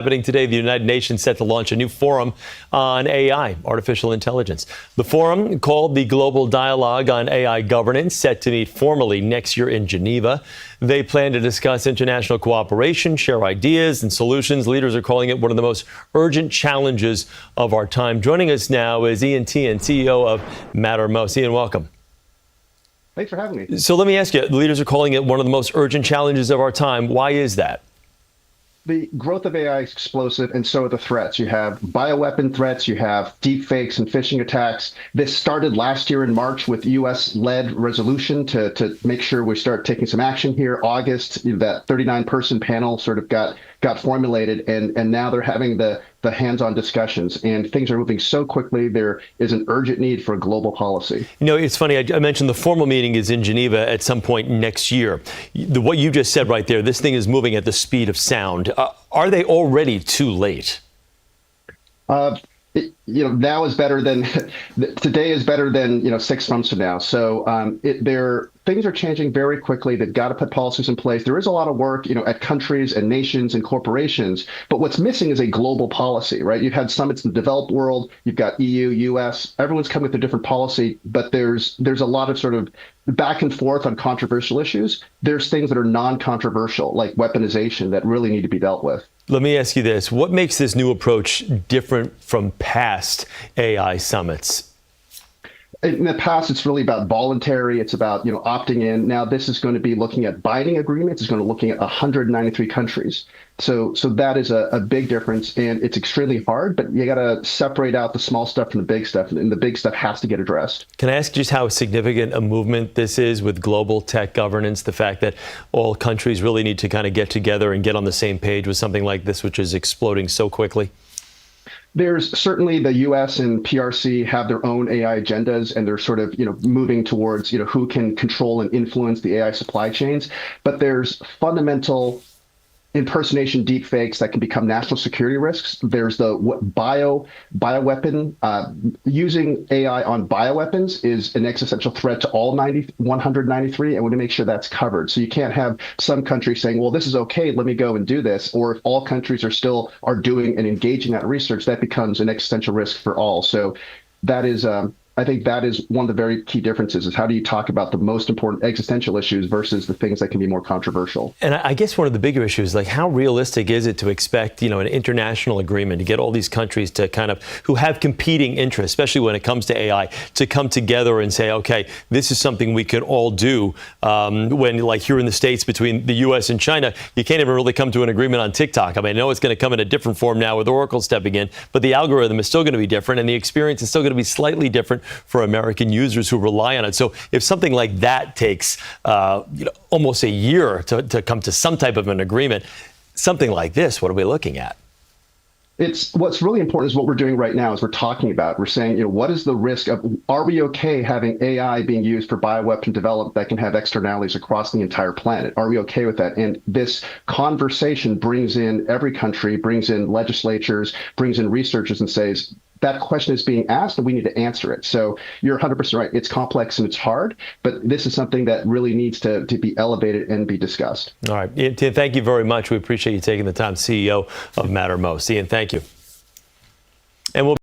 Happening today, the United Nations set to launch a new forum on AI, artificial intelligence. The forum, called the Global Dialogue on AI Governance, set to meet formally next year in Geneva. They plan to discuss international cooperation, share ideas and solutions. Leaders are calling it one of the most urgent challenges of our time. Joining us now is Tien, CEO of Mattermost. Tien, welcome. Thanks for having me. So let me ask you, the leaders are calling it one of the most urgent challenges of our time. Why is that? The growth of AI is explosive, and so are the threats. You have bioweapon threats, you have deepfakes and phishing attacks. This started last year in March with U.S.-led resolution to make sure we start taking some action here. August, that 39-person panel sort of got formulated, and now they're having the hands-on discussions, and things are moving so quickly. There is an urgent need for a global policy. You know, it's funny, I mentioned the formal meeting is in Geneva at some point next year. What you just said right there, this thing is moving at the speed of sound. Are they already too late? Now is better than today is better than 6 months from now. So things are changing very quickly. They've got to put policies in place. There is a lot of work, at countries and nations and corporations. But what's missing is a global policy, right? You've had summits in the developed world. You've got EU, US. Everyone's coming with a different policy, but there's a lot of sort of back and forth on controversial issues. There's things that are non-controversial, like weaponization, that really need to be dealt with. Let me ask you this. What makes this new approach different from past AI summits? In the past, it's really about voluntary. It's about, opting in. Now, this is going to be looking at binding agreements. It's going to be looking at 193 countries. So that is a big difference, and it's extremely hard, but you got to separate out the small stuff from the big stuff, and the big stuff has to get addressed. Can I ask just how significant a movement this is with global tech governance, the fact that all countries really need to kind of get together and get on the same page with something like this, which is exploding so quickly? There's certainly the U.S. and PRC have their own AI agendas, and they're sort of, moving towards, who can control and influence the AI supply chains. But there's fundamental impersonation deepfakes that can become national security risks. There's the bioweapon. Using AI on bioweapons is an existential threat to all 193, and we want to make sure that's covered. So you can't have some countries saying, well, this is okay, let me go and do this. Or if all countries are doing and engaging that research, that becomes an existential risk for all. So that is I think that is one of the very key differences, is how do you talk about the most important existential issues versus the things that can be more controversial. And I guess one of the bigger issues, like how realistic is it to expect, an international agreement to get all these countries to kind of, who have competing interests, especially when it comes to AI, to come together and say, okay, this is something we can all do. When, like here in the States, between the U.S. and China, you can't even really come to an agreement on TikTok. I mean, I know it's going to come in a different form now with Oracle stepping in, but the algorithm is still going to be different, and the experience is still going to be slightly different for American users who rely on it. So if something like that takes almost a year to come to some type of an agreement, something like this, what are we looking at? What's really important is what we're doing right now is we're talking about, we're saying, what is the risk of, are we okay having AI being used for bioweapon development that can have externalities across the entire planet? Are we okay with that? And this conversation brings in every country, brings in legislatures, brings in researchers, and says, that question is being asked and we need to answer it. So you're 100% right. It's complex and it's hard, but this is something that really needs to be elevated and be discussed. All right. Tien, thank you very much. We appreciate you taking the time. CEO of Mattermost. Tien, thank you. And we'll